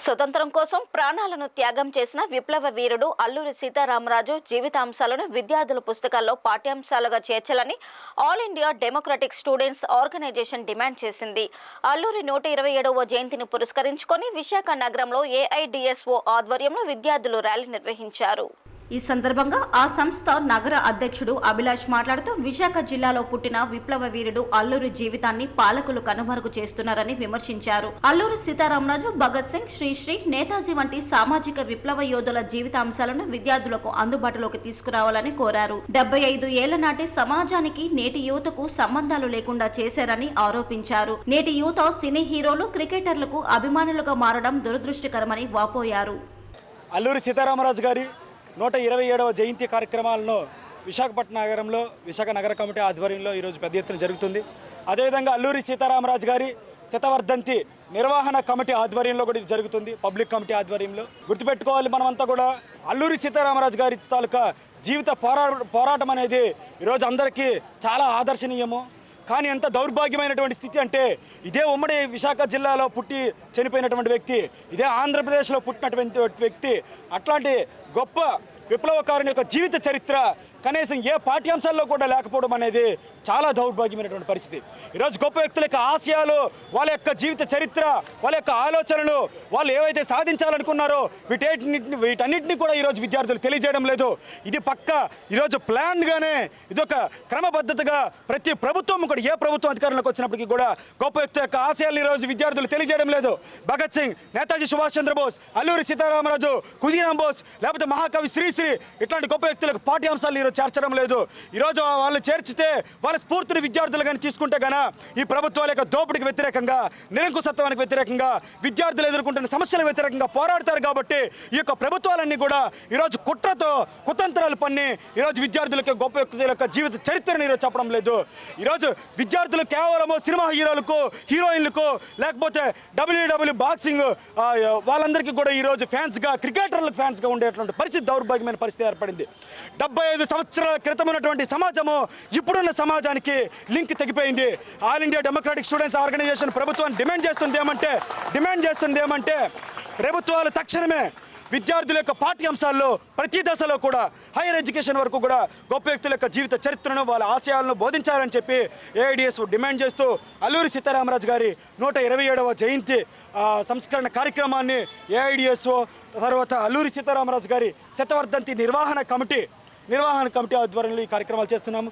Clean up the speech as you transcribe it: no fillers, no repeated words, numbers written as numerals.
స్వతంత్రం కోసం ప్రాణాలను త్యాగం చేసిన విప్లవ వీరుడు అల్లూరి సీతారామరాజు జీవితాంశాలను విద్యార్థుల పుస్తకాల్లో పాఠ్యాంశాలుగా చేర్చాలని all India democratic students organization demand చేసింది. అల్లూరి 127వ జయంతిని పురస్కరించుకొని విశాఖ నగరంలో ఏఐడిఎస్ఓ ఆధ్వర్యంలో విద్యార్థులు ర్యాలీ నిర్వహించారు. ఈ సందర్భంగా ఆ సంస్థ నగర అధ్యక్షుడు అభిలాష్ మాట్లాడుతూ విశాఖ జిల్లాలో పుట్టిన విప్లవ వీరుడు అల్లూరి జీవితాన్ని పాలకులు కనుమరుగు చేస్తున్నారని విమర్శించారు. అల్లూరి సీతారామరాజు, భగత్ సింగ్, శ్రీశ్రీ, నేతాజీ వంటి సామాజిక విప్లవ యోధుల జీవితాంశాలను విద్యార్థులకు అందుబాటులోకి తీసుకురావాలని కోరారు. 75 ఏళ్ల నాటి సమాజానికి నేటి యువతకు సంబంధాలు లేకుండా చేశారని ఆరోపించారు. నేటి యువత సినీ హీరోలు, క్రికెటర్లకు అభిమానులుగా మారడం దురదృష్టకరమని వాపోయారు. అల్లూరి సీతారామరాజు గారి 127వ జయంతి కార్యక్రమాలను విశాఖపట్నం నగరంలో విశాఖ నగర కమిటీ ఆధ్వర్యంలో ఈరోజు పెద్ద ఎత్తున జరుగుతుంది. అదేవిధంగా అల్లూరి సీతారామరాజు గారి శతవర్ధంతి నిర్వహణ కమిటీ ఆధ్వర్యంలో కూడా ఇది జరుగుతుంది. పబ్లిక్ కమిటీ ఆధ్వర్యంలో గుర్తుపెట్టుకోవాలి, మనమంతా కూడా అల్లూరి సీతారామరాజు గారి తాలూకా జీవిత పోరాటం అనేది ఈరోజు అందరికీ చాలా ఆదర్శనీయము. కానీ ఎంత దౌర్భాగ్యమైనటువంటి స్థితి అంటే, ఇదే ఉమ్మడి విశాఖ జిల్లాలో పుట్టి చనిపోయినటువంటి వ్యక్తి, ఇదే ఆంధ్రప్రదేశ్లో పుట్టినటువంటి వ్యక్తి, అట్లాంటి గొప్ప విప్లవకారుని యొక్క జీవిత చరిత్ర కనీసం ఏ పాఠ్యాంశాల్లో కూడా లేకపోవడం అనేది చాలా దౌర్భాగ్యమైనటువంటి పరిస్థితి. ఈరోజు గొప్ప వ్యక్తుల యొక్క ఆశయాలు, వాళ్ళ యొక్క జీవిత చరిత్ర, వాళ్ళ యొక్క ఆలోచనలు, వాళ్ళు ఏవైతే సాధించాలనుకున్నారో వీటన్నిటిని కూడా ఈరోజు విద్యార్థులు తెలియజేయడం లేదు. ఇది పక్క ఈరోజు ప్లాన్గానే, ఇదొక క్రమబద్ధతగా ప్రతి ప్రభుత్వం కూడా, ఏ ప్రభుత్వం అధికారంలోకి వచ్చినప్పటికీ కూడా గొప్ప వ్యక్తుల యొక్క ఆశయాలను ఈరోజు విద్యార్థులు తెలియజేయడం లేదు. భగత్ సింగ్, నేతాజీ సుభాష్ చంద్రబోస్, అల్లూరి సీతారామరాజు, ఖుదీరామ్ బోస్, లేకపోతే మహాకవి శ్రీశ్రీ, ఇట్లాంటి గొప్ప వ్యక్తులకు పాఠ్యాంశాలు ఈరోజు చేర్చడం లేదు. ఈరోజు వాళ్ళు చేర్చితే వాళ్ళ స్ఫూర్తిని విద్యార్థులు కానీ తీసుకుంటే గన ఈ ప్రభుత్వాల యొక్క దోపిడికి వ్యతిరేకంగా, నిరంకుశత్వానికి వ్యతిరేకంగా, విద్యార్థులు ఎదుర్కొంటున్న సమస్యలకు వ్యతిరేకంగా పోరాడతారు. కాబట్టి ఈ యొక్క ప్రభుత్వాలన్నీ కూడా ఈరోజు కుట్రతో కుతంత్రాలు పన్ని ఈరోజు విద్యార్థులకు, గొప్ప వ్యక్తుల యొక్క జీవిత చరిత్రను ఈరోజు చెప్పడం లేదు. ఈరోజు విద్యార్థులు కేవలము సినిమా హీరోలకు, హీరోయిన్లకు, లేకపోతే డబ్ల్యూడబ్ల్యూ బాక్సింగ్ వాళ్ళందరికీ కూడా ఈరోజు ఫ్యాన్స్గా, క్రికెటర్లకు ఫ్యాన్స్గా ఉండేటువంటి పరిస్థితి, దౌర్భాగ్యమైన పరిస్థితి ఏర్పడింది. 75 సంవత్సరాల క్రితం ఉన్నటువంటి సమాజము ఇప్పుడున్న సమాజానికి లింక్ తెగిపోయింది. All India democratic students organisation ప్రభుత్వాన్ని డిమాండ్ చేస్తుంది ఏమంటే ప్రభుత్వాలు తక్షణమే విద్యార్థుల యొక్క పాఠ్యాంశాల్లో ప్రతి దశలో కూడా, హైయర్ ఎడ్యుకేషన్ వరకు కూడా గొప్ప వ్యక్తుల యొక్క జీవిత చరిత్రను, వాళ్ళ ఆశయాలను బోధించాలని చెప్పి ఏఐడిఎస్ డిమాండ్ చేస్తూ అల్లూరి సీతారామరాజు గారి 127వ జయంతి సంస్కరణ కార్యక్రమాన్ని ఏఐడిఎస్ఓ, తర్వాత అల్లూరి సీతారామరాజు గారి శతవర్ధంతి నిర్వహణ కమిటీ ఆధ్వర్యంలో ఈ కార్యక్రమాలు చేస్తున్నాము.